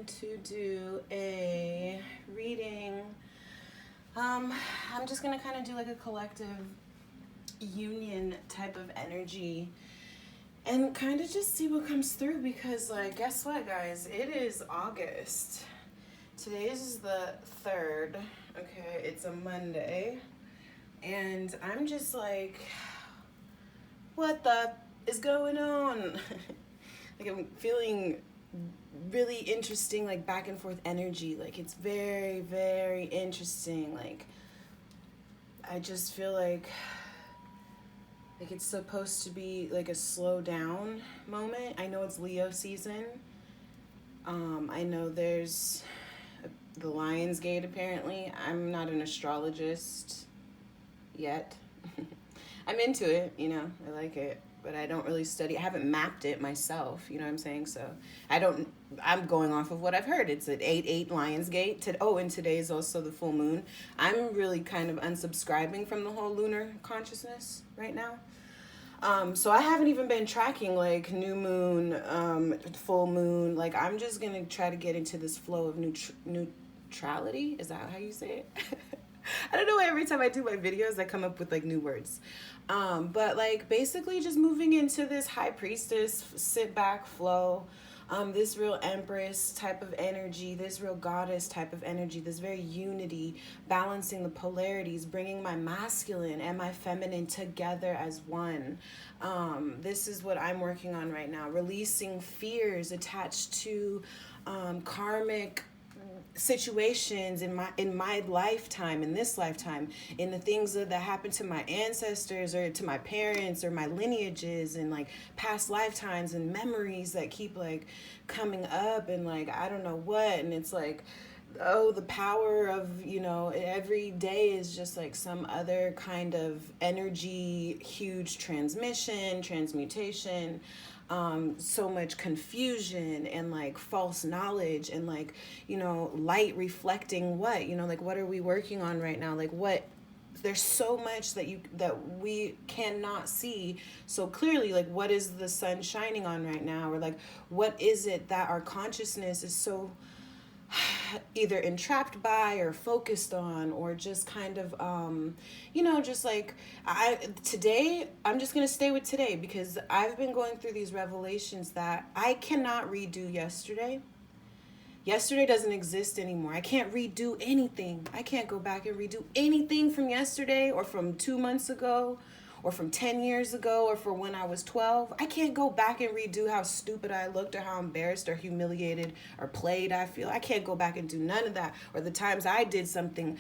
wanted to do a reading. I'm just gonna kind of do like a collective union type of energy and kind of just see what comes through because, like, guess what, guys? It is August. Today is the 3rd. Okay, it's a Monday. And I'm just like, what the is going on? Like, I'm feeling really interesting, like, back and forth energy. Like, it's very, very interesting. Like, I just feel like it's supposed to be like a slow down moment. I know it's Leo season. I know there's the Lion's Gate apparently. I'm not an astrologist yet. I'm into it, you know, I like it, but I don't really study. I haven't mapped it myself, you know what I'm saying? So I'm going off of what I've heard. It's at 8/8 Lionsgate. And today is also the full moon. I'm really kind of unsubscribing from the whole lunar consciousness right now. So I haven't even been tracking like new moon, full moon. Like, I'm just gonna try to get into this flow of neutrality. Is that how you say it? I don't know why every time I do my videos I come up with like new words. But like basically just moving into this high priestess, sit back flow, this real empress type of energy, this real goddess type of energy, this very unity, balancing the polarities, bringing my masculine and my feminine together as one. This is what I'm working on right now, releasing fears attached to karmic situations in my lifetime, in this lifetime, in the things that happened to my ancestors or to my parents or my lineages and like past lifetimes and memories that keep like coming up and like I don't know what. And it's like, oh, the power of, you know, every day is just like some other kind of energy, huge transmutation, so much confusion and like false knowledge and like, you know, light reflecting what, you know, like what are we working on right now? Like what, there's so much that we cannot see so clearly. Like, what is the sun shining on right now? Or like, what is it that our consciousness is so either entrapped by or focused on, or just kind of you know, just like today I'm just going to stay with today because I've been going through these revelations that I cannot redo yesterday. Yesterday doesn't exist anymore. I can't redo anything. I can't go back and redo anything from yesterday or from 2 months ago or from 10 years ago or for when I was 12. I can't go back and redo how stupid I looked or how embarrassed or humiliated or played I feel. I can't go back and do none of that. Or the times I did something,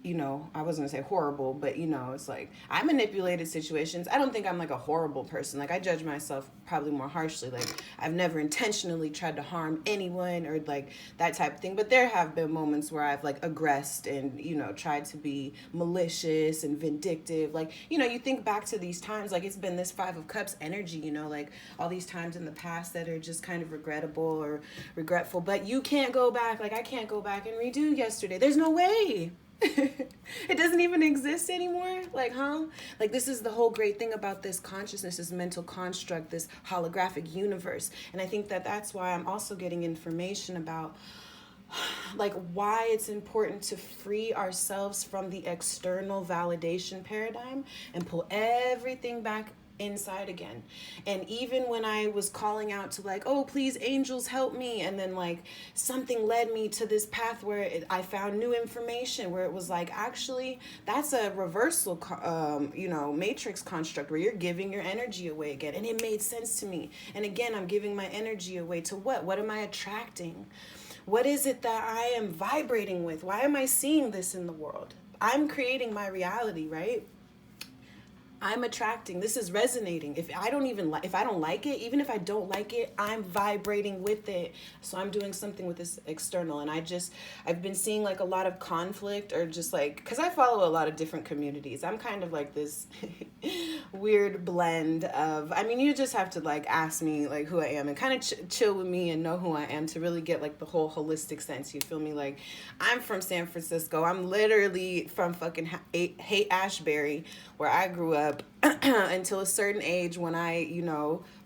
you know, I wasn't gonna say horrible, but you know, it's like I manipulated situations. I don't think I'm like a horrible person. Like, I judge myself probably more harshly. Like, I've never intentionally tried to harm anyone or like that type of thing. But there have been moments where I've like aggressed and, you know, tried to be malicious and vindictive. Like, you know, you think back to these times, like it's been this 5 of Cups energy, you know, like all these times in the past that are just kind of regrettable or regretful. But you can't go back. Like, I can't go back and redo yesterday. There's no way. It doesn't even exist anymore. Like, huh? Like, this is the whole great thing about this consciousness, this mental construct, this holographic universe. And I think that that's why I'm also getting information about like why it's important to free ourselves from the external validation paradigm and pull everything back inside again. And even when I was calling out to like, oh, please angels help me, and then like something led me to this path where I found new information where it was like, actually that's a reversal you know, matrix construct where you're giving your energy away again. And it made sense to me. And again, I'm giving my energy away to what am I attracting? What is it that I am vibrating with? Why am I seeing this in the world? I'm creating my reality, right? I'm attracting, this is resonating. If I don't like it, even if I don't like it, I'm vibrating with it. So I'm doing something with this external. And I've been seeing like a lot of conflict, or just like, cause I follow a lot of different communities. I'm kind of like this weird blend of, I mean, you just have to like ask me like who I am and kind of chill with me and know who I am to really get like the whole holistic sense. You feel me? Like, I'm from San Francisco. I'm literally from fucking Haight Ashbury, where I grew up. up until a certain age when I,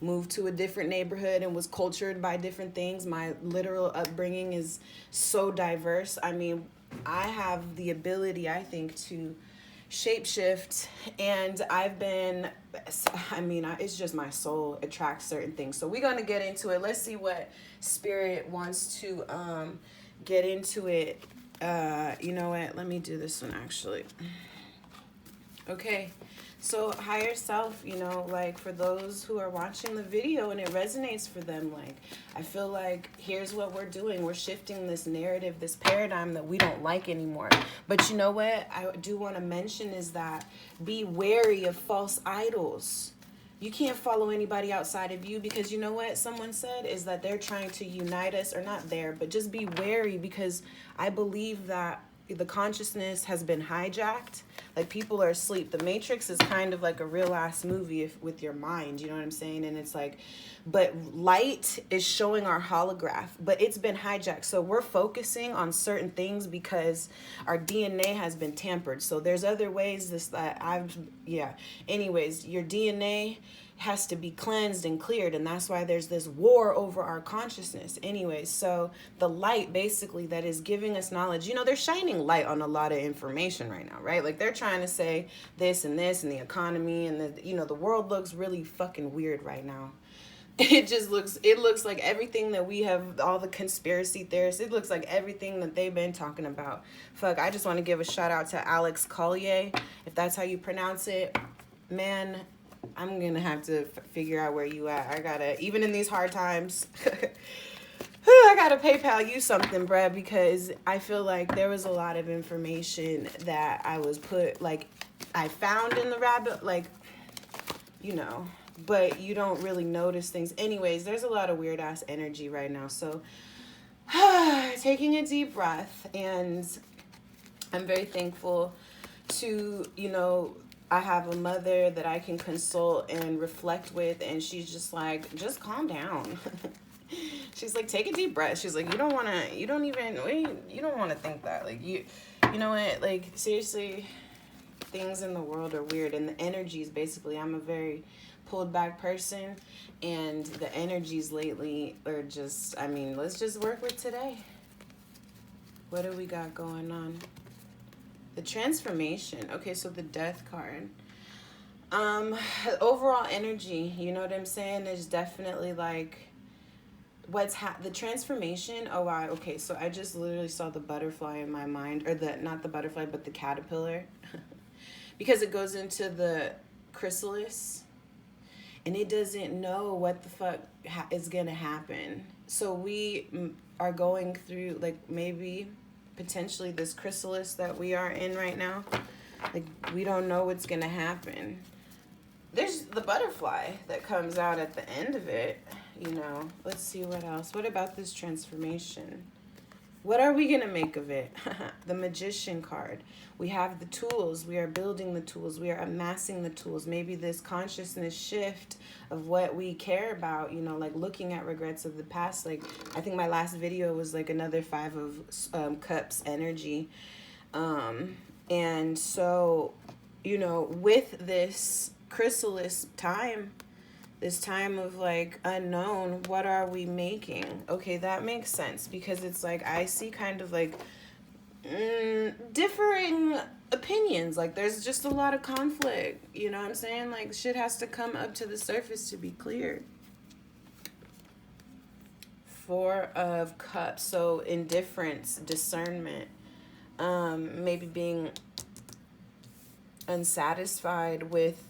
moved to a different neighborhood and was cultured by different things. My literal upbringing is so diverse. I mean, I have the ability, I think, to shapeshift, and it's just my soul attracts certain things. So we're going to get into it. Let's see what spirit wants to get into it. You know what? Let me do this one actually. Okay. So higher self, like for those who are watching the video and it resonates for them, like I feel like here's what we're doing. We're shifting this narrative, this paradigm that we don't like anymore. But you know what I do want to mention is that be wary of false idols. You can't follow anybody outside of you, because you know what someone said is that they're trying to unite us, or not there, but just be wary, because I believe that the consciousness has been hijacked. Like people are asleep. The Matrix is kind of like a real ass movie with your mind, you know what I'm saying? And it's like, but light is showing our holograph, but it's been hijacked. So we're focusing on certain things because our DNA has been tampered. So there's other ways anyways, your DNA has to be cleansed and cleared, and that's why there's this war over our consciousness. Anyways, so the light basically that is giving us knowledge, they're shining light on a lot of information right now, right? Like they're trying to say this and the economy and the world looks really fucking weird right now. It looks like everything that we have, all the conspiracy theorists, it looks like everything that they've been talking about. Fuck, I just want to give a shout out to Alex Collier, if that's how you pronounce it. Man, I'm gonna have to figure out where you at. Even in these hard times, I gotta PayPal you something, bruh, because I feel like there was a lot of information that I found in the rabbit, but you don't really notice things. Anyways, there's a lot of weird ass energy right now. So taking a deep breath, and I'm very thankful to, I have a mother that I can consult and reflect with, and she's just like, just calm down. She's like, take a deep breath. She's like, you don't want to think that. Like, you know what? Like, seriously, things in the world are weird, and the energies, basically, I'm a very pulled back person, and the energies lately are just, let's just work with today. What do we got going on? The transformation. Okay, so the death card. Overall energy, you know what I'm saying? There's definitely like the transformation. Oh wow, okay, so I just literally saw the butterfly in my mind, or not the butterfly, but the caterpillar. Because it goes into the chrysalis and it doesn't know what the fuck is gonna happen. So we are going through, like, maybe potentially this chrysalis that we are in right now, like we don't know what's gonna happen. There's the butterfly that comes out at the end of it, Let's see what else. What about this transformation? What are we gonna make of it? The Magician card. We have the tools. We are building the tools. We are amassing the tools. Maybe this consciousness shift of what we care about, like looking at regrets of the past. Like, I think my last video was like another 5 of Cups energy. And so, with this chrysalis time, this time of like unknown, what are we making? Okay, that makes sense, because it's like I see kind of like differing opinions. Like there's just a lot of conflict, you know what I'm saying? Like shit has to come up to the surface to be cleared. 4 of Cups. So indifference, discernment, maybe being unsatisfied with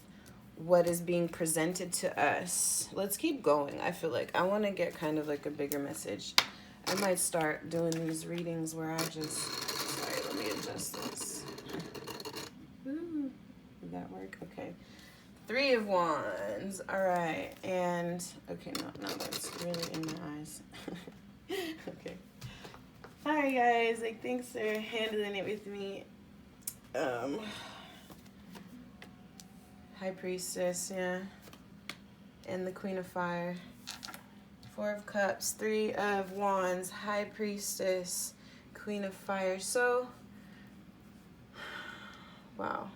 what is being presented to us. Let's keep going. I feel like I want to get kind of like a bigger message. I might start doing these readings where I just, sorry, let me adjust this. Ooh, did that work? Okay. 3 of Wands. All right. And, okay, no, that's really in my eyes. Okay. Hi, guys. Like, thanks for handling it with me. High Priestess, yeah. And the Queen of Fire. 4 of Cups, 3 of Wands, High Priestess, Queen of Fire. So, wow.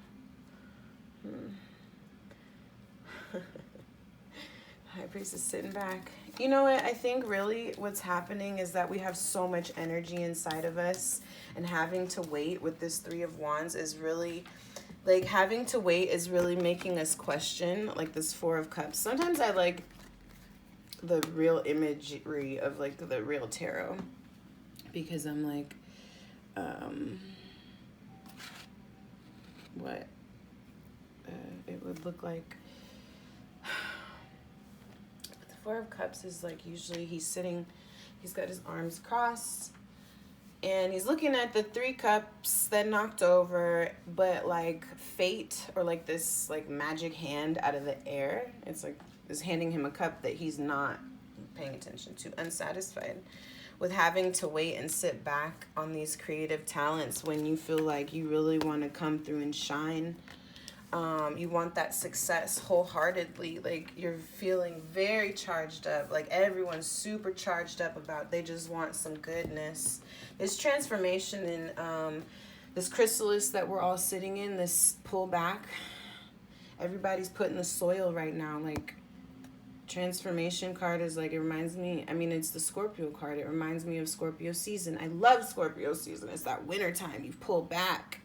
High Priest is sitting back. You know what? I think really what's happening is that we have so much energy inside of us, and having to wait with this Three of Wands is really, like, having to wait is really making us question, like, this Four of Cups. Sometimes I like the real imagery of, like, the real tarot, because I'm like, what it would look like. The Four of Cups is like, usually he's sitting, he's got his arms crossed, and he's looking at the Three Cups that knocked over, but like fate, or like this like magic hand out of the air, it's like, is handing him a cup that he's not paying attention to, unsatisfied with having to wait and sit back on these creative talents when you feel like you really want to come through and shine. You want that success wholeheartedly. Like, you're feeling very charged up. Like, everyone's super charged up about, they just want some goodness. This transformation in this chrysalis that we're all sitting in, this pullback, everybody's put in the soil right now. Like, transformation card is like, it reminds me, I mean, it's the Scorpio card. It reminds me of Scorpio season. I love Scorpio season. It's that winter time. You pull back,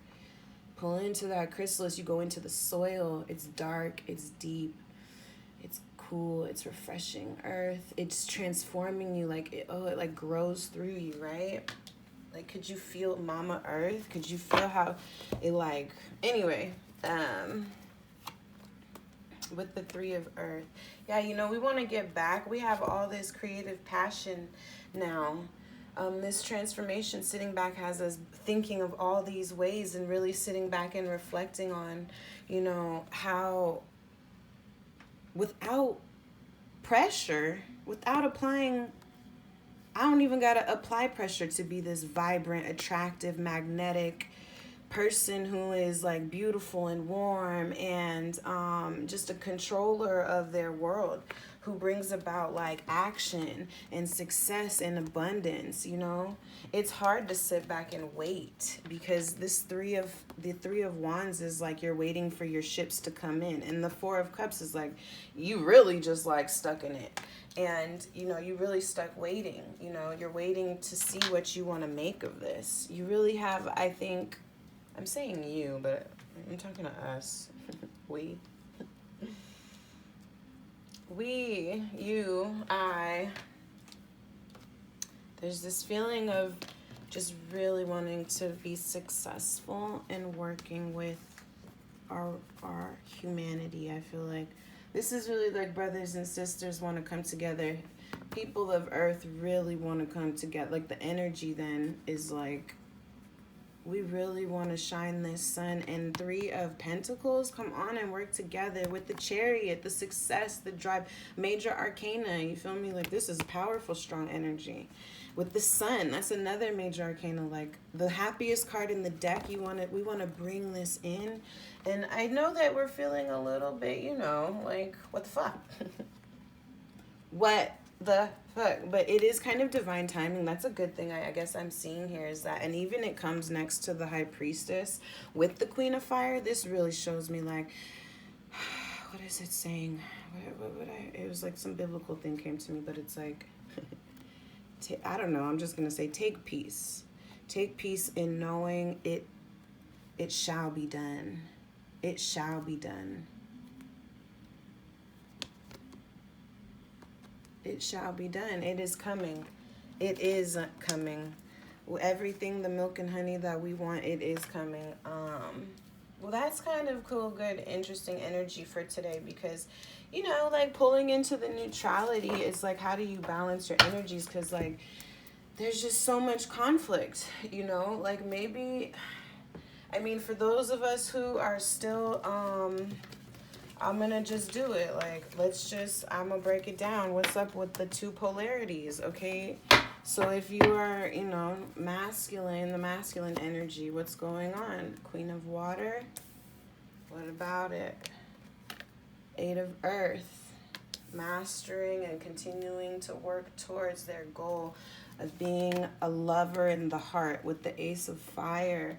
pull into that chrysalis. You go into the soil. It's dark. It's deep. It's cool. It's refreshing. Earth. It's transforming you. Like, it like grows through you, right? Like, could you feel Mama Earth? Could you feel how it, like, anyway, with the Three of Earth. Yeah, you know, we want to get back. We have all this creative passion now. This transformation, sitting back, has us thinking of all these ways and really sitting back and reflecting on, you know, how without pressure, without applying, I don't even got to apply pressure to be this vibrant, attractive, magnetic person who is like beautiful and warm and just a controller of their world, who brings about like action and success and abundance. You know, it's hard to sit back and wait, because the Three of Wands is like, you're waiting for your ships to come in, and the Four of Cups is like, you really just like stuck in it. And, you know, you really stuck waiting. You know, you're waiting to see what you want to make of this. You really have, I think, I'm saying you, but I'm talking to us. We, you, I. There's this feeling of just really wanting to be successful and working with our humanity. I feel like this is really like brothers and sisters want to come together. People of Earth really want to come together. Like, the energy then is like, we really want to shine this sun. And Three of Pentacles, come on and work together with the Chariot, the success, the drive, major arcana. You feel me? Like, this is powerful, strong energy. With the Sun, that's another major arcana, like the happiest card in the deck. We want to bring this in. And I know that we're feeling a little bit, you know, like, what the fuck? What the fuck? But it is kind of divine timing. That's a good thing I guess I'm seeing here, is that, and even it comes next to the High Priestess with the Queen of Fire. This really shows me, like, what is it saying? It was like some biblical thing came to me, but it's like, I don't know. I'm just going to say, take peace. Take peace in knowing it shall be done. It shall be done. It shall be done. It is coming. It is coming. Everything, the milk and honey that we want, it is coming. Well, that's kind of cool, good, interesting energy for today, because, you know, like, pulling into the neutrality is like, how do you balance your energies? Because, like, there's just so much conflict, you know, like, maybe, I mean, for those of us who are still, I'm gonna just do it. Like, I'm gonna break it down. What's up with the two polarities, okay? So if you are, you know, masculine, the masculine energy, what's going on? Queen of Water, what about it? Eight of Earth, mastering and continuing to work towards their goal of being a lover in the heart, with the Ace of Fire,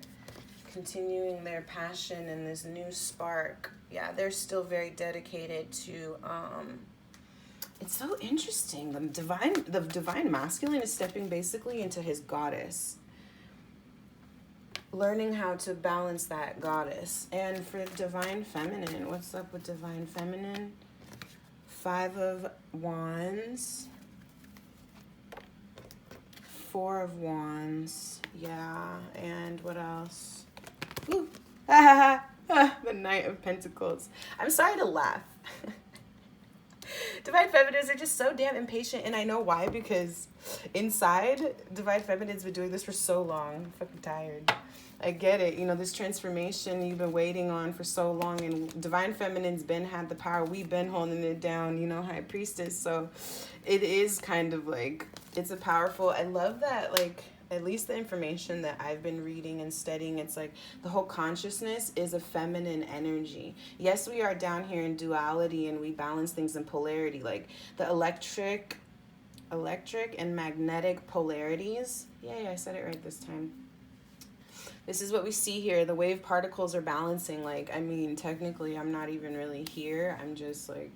continuing their passion and this new spark. Yeah, they're still very dedicated to It's so interesting. The divine masculine is stepping basically into his goddess, learning how to balance that goddess. And for divine feminine, what's up with divine feminine? 5 of Wands, 4 of Wands, yeah, and what else? Ooh. The Knight of Pentacles. I'm sorry to laugh. Divine feminines are just so damn impatient, and I know why, because inside, divine feminine's been doing this for so long. I'm fucking tired. I get it. You know, this transformation you've been waiting on for so long, and divine feminine's been had the power. We've been holding it down, you know, high priestess. So it is kind of like, it's a powerful, I love that, like, at least the information that I've been reading and studying, it's like the whole consciousness is a feminine energy. Yes, we are down here in duality and we balance things in polarity, like the electric and magnetic polarities. Yeah, I said it right this time. This is what we see here. The wave particles are balancing. Like, I mean, technically, I'm not even really here. I'm just like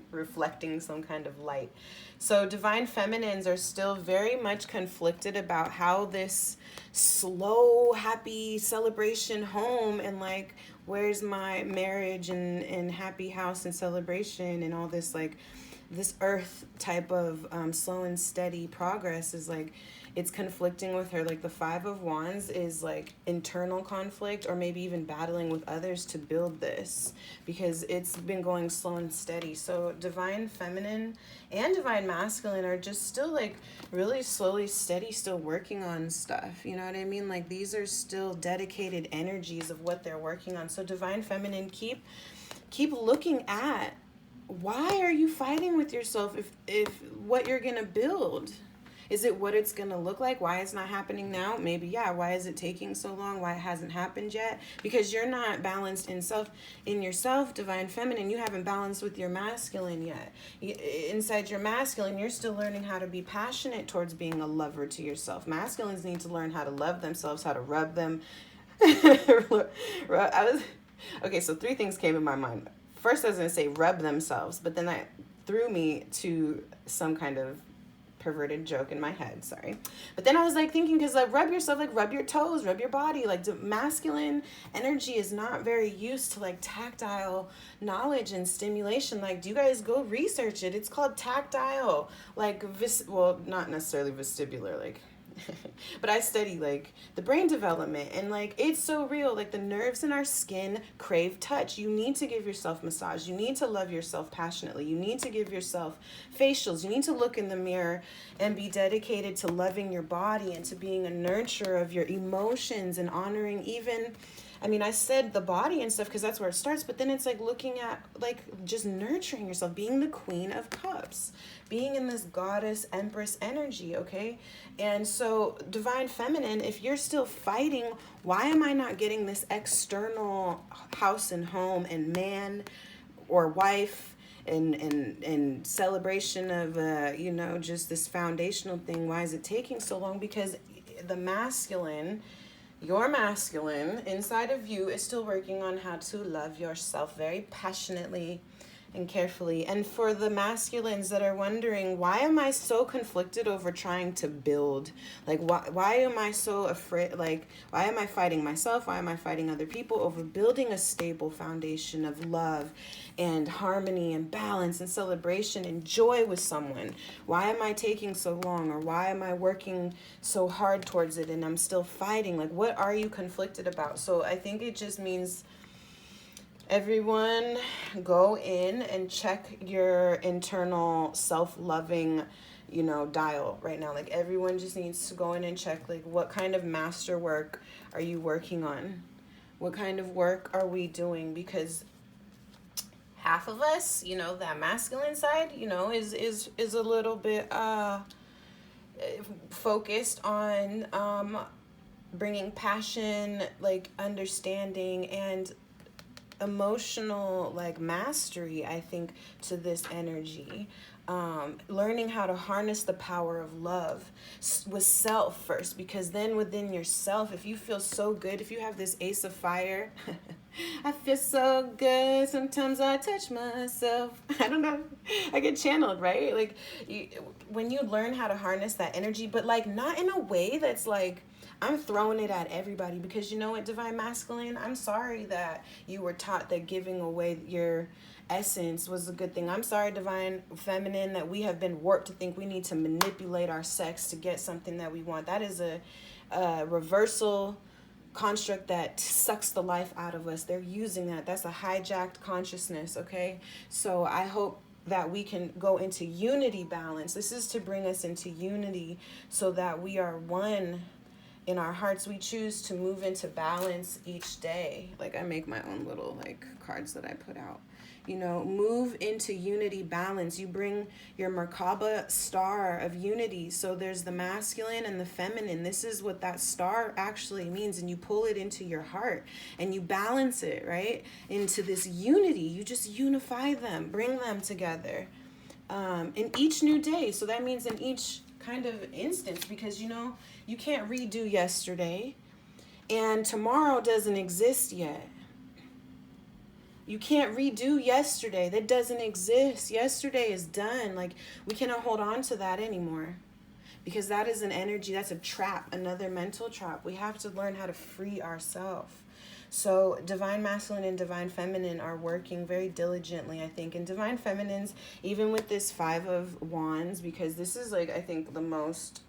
reflecting some kind of light. So divine feminines are still very much conflicted about how this slow, happy celebration home, and like, where's my marriage and happy house and celebration and all this, like, this earth type of slow and steady progress is like, it's conflicting with her. Like the 5 of Wands is like internal conflict, or maybe even battling with others to build this, because it's been going slow and steady. So divine feminine and divine masculine are just still like really slowly steady, still working on stuff. You know what I mean? Like these are still dedicated energies of what they're working on. So divine feminine, keep looking at, why are you fighting with yourself if what you're gonna build? Is it what it's going to look like? Why it's not happening now? Maybe, yeah. Why is it taking so long? Why it hasn't happened yet? Because you're not balanced in yourself, divine feminine. You haven't balanced with your masculine yet. Inside your masculine, you're still learning how to be passionate towards being a lover to yourself. Masculines need to learn how to love themselves, how to rub them. Okay, so 3 things came in my mind. First, I was going to say rub themselves, but then that threw me to some kind of perverted joke in my head, sorry. But then I was like thinking, because like rub yourself, like rub your toes, rub your body. Like masculine energy is not very used to like tactile knowledge and stimulation. Like, do you guys go research it? It's called tactile, like well, not necessarily vestibular, like but I study like the brain development, and like it's so real. Like the nerves in our skin crave touch. You need to give yourself massage. You need to love yourself passionately. You need to give yourself facials. You need to look in the mirror and be dedicated to loving your body and to being a nurturer of your emotions and honoring even, I mean, I said the body and stuff because that's where it starts, but then it's like looking at like just nurturing yourself, being the Queen of Cups, being in this goddess empress energy, okay? And so divine feminine, if you're still fighting, why am I not getting this external house and home and man or wife and celebration of you know, just this foundational thing? Why is it taking so long? Because the masculine, your masculine inside of you is still working on how to love yourself very passionately and carefully. And for the masculines that are wondering, why am I so conflicted over trying to build? Like, why am I so afraid? Like, why am I fighting myself? Why am I fighting other people over building a stable foundation of love and harmony and balance and celebration and joy with someone? Why am I taking so long? Or why am I working so hard towards it and I'm still fighting? Like, what are you conflicted about? So I think it just means everyone go in and check your internal self-loving, you know, dial right now. Like everyone just needs to go in and check, like, what kind of master work are you working on? What kind of work are we doing? Because half of us, you know, that masculine side, you know, is a little bit focused on bringing passion, like understanding and emotional like mastery, I think, to this energy. Learning how to harness the power of love with self first, because then within yourself, if you feel so good, if you have this Ace of Fire I feel so good. Sometimes I touch myself. I don't know. I get channeled, right? Like, when you learn how to harness that energy, but like not in a way that's like, I'm throwing it at everybody, because you know what, Divine Masculine? I'm sorry that you were taught that giving away your essence was a good thing. I'm sorry, Divine Feminine, that we have been warped to think we need to manipulate our sex to get something that we want. That is a reversal construct that sucks the life out of us. They're using that. That's a hijacked consciousness, okay? So I hope that we can go into unity balance. This is to bring us into unity so that we are one in our hearts. We choose to move into balance each day. Like, I make my own little like cards that I put out. You know, move into unity balance. You bring your Merkaba star of unity. So there's the masculine and the feminine. This is what that star actually means. And you pull it into your heart and you balance it, right? Into this unity. You just unify them, bring them together in each new day. So that means in each kind of instance, because you know, you can't redo yesterday, and tomorrow doesn't exist yet. You can't redo yesterday. That doesn't exist. Yesterday is done. Like, we cannot hold on to that anymore, because that is an energy, that's a trap, another mental trap. We have to learn how to free ourselves. So Divine Masculine and Divine Feminine are working very diligently, I think. And Divine Feminines, even with this 5 of Wands, because this is like, I think, the most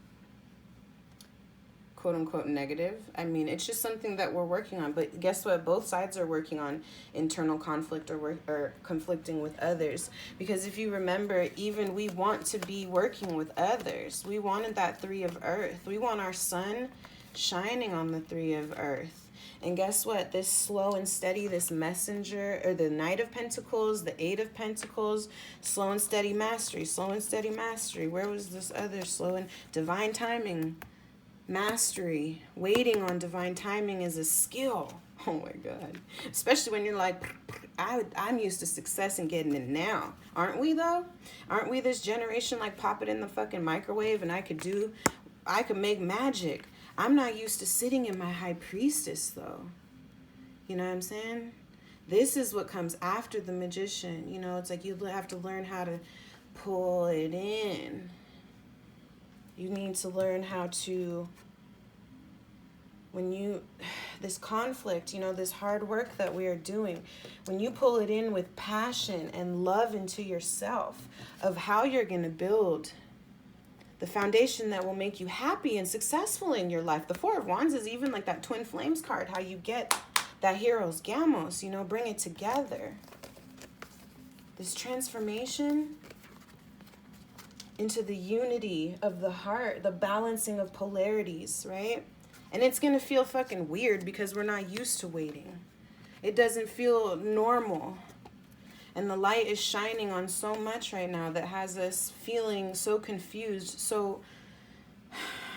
quote unquote negative. I mean, it's just something that we're working on. But guess what? Both sides are working on internal conflict, or conflicting with others. Because if you remember, even we want to be working with others. We wanted that 3 of Earth. We want our sun shining on the 3 of Earth. And guess what? This slow and steady, this messenger, or the Knight of Pentacles, the 8 of Pentacles, slow and steady mastery, slow and steady mastery. Where was this other slow and divine timing? Mastery. Waiting on divine timing is a skill. Oh my God. Especially when you're like, I'm used to success and getting it now. Aren't we though? Aren't we this generation like, pop it in the fucking microwave and I could make magic. I'm not used to sitting in my high priestess though. You know what I'm saying? This is what comes after the magician. You know, it's like you have to learn how to pull it in. You need to learn how to, this conflict, you know, this hard work that we are doing, when you pull it in with passion and love into yourself of how you're going to build the foundation that will make you happy and successful in your life. The 4 of Wands is even like that twin flames card, how you get that hero's gamos, you know, bring it together. This transformation into the unity of the heart, the balancing of polarities, right? And it's going to feel fucking weird because we're not used to waiting. It doesn't feel normal. And the light is shining on so much right now that has us feeling so confused. So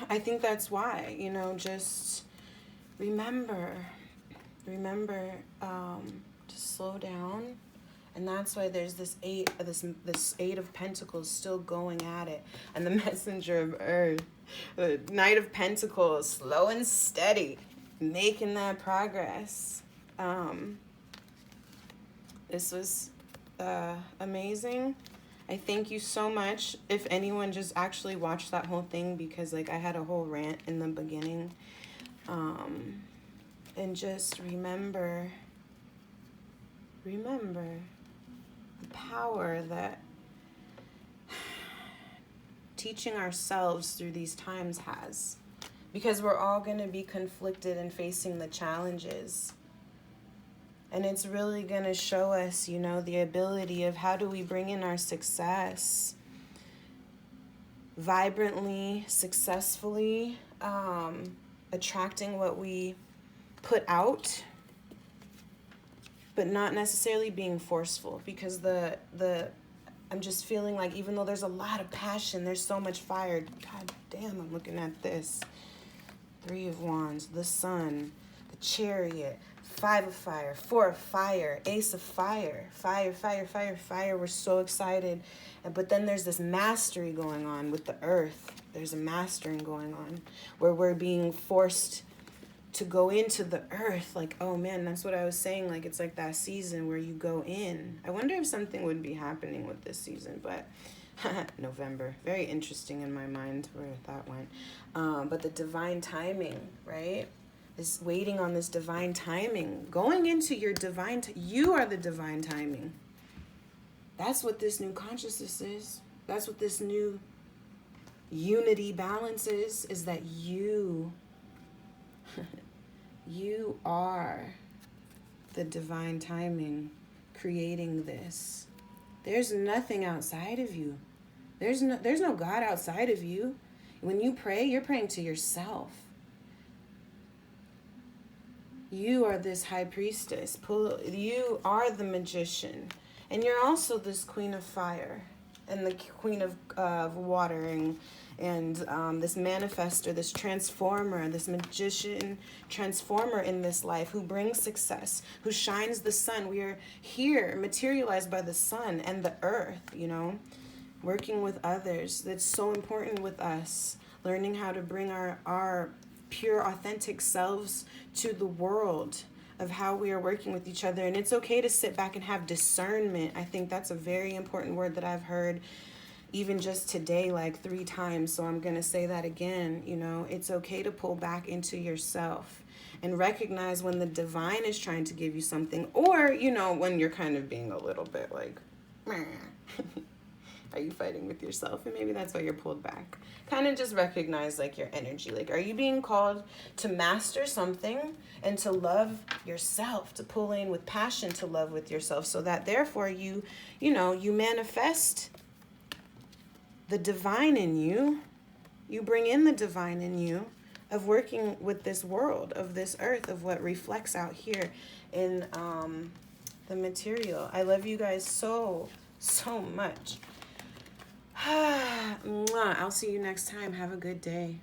I think that's why, you know, just remember to slow down. And that's why there's this 8 of Pentacles still going at it. And the messenger of Earth, the Knight of Pentacles, slow and steady, making that progress. This was amazing. I thank you so much. If anyone just actually watched that whole thing, because like I had a whole rant in the beginning. And just remember the power that teaching ourselves through these times has, because we're all going to be conflicted and facing the challenges. And it's really going to show us, you know, the ability of how do we bring in our success vibrantly, successfully, attracting what we put out, but not necessarily being forceful. Because I'm just feeling like, even though there's a lot of passion, there's so much fire. God damn, I'm looking at this. 3 of Wands, the Sun, the Chariot, 5 of Fire, 4 of Fire, Ace of Fire, fire, fire, fire, fire. We're so excited. But then there's this mastery going on with the Earth. There's a mastering going on where we're being forced to go into the earth. Like, oh man, that's what I was saying. Like, it's like that season where you go in. I wonder if something would be happening with this season, but November, very interesting in my mind where that went. But the divine timing, right? Is waiting on this divine timing, going into your divine, you are the divine timing. That's what this new consciousness is. That's what this new unity balance is that you you are the divine timing creating this. There's nothing outside of you. There's no God outside of you. When you pray, you're praying to yourself. You are this high priestess. You are the magician. And you're also this queen of fire and the queen of water and this manifester, this transformer, this magician transformer in this life who brings success, who shines the sun. We are here materialized by the sun and the earth, you know, working with others. That's so important with us, learning how to bring our pure, authentic selves to the world of how we are working with each other. And it's okay to sit back and have discernment. I think that's a very important word that I've heard even just today like 3 times. So I'm going to say that again. You know, it's okay to pull back into yourself and recognize when the divine is trying to give you something, or, you know, when you're kind of being a little bit like, meh. Are you fighting with yourself? And maybe that's why you're pulled back. Kind of just recognize like your energy. Like, are you being called to master something and to love yourself, to pull in with passion to love with yourself, so that therefore you manifest the divine in you. You bring in the divine in you of working with this world, of this earth, of what reflects out here in the material. I love you guys so much. I'll see you next time. Have a good day.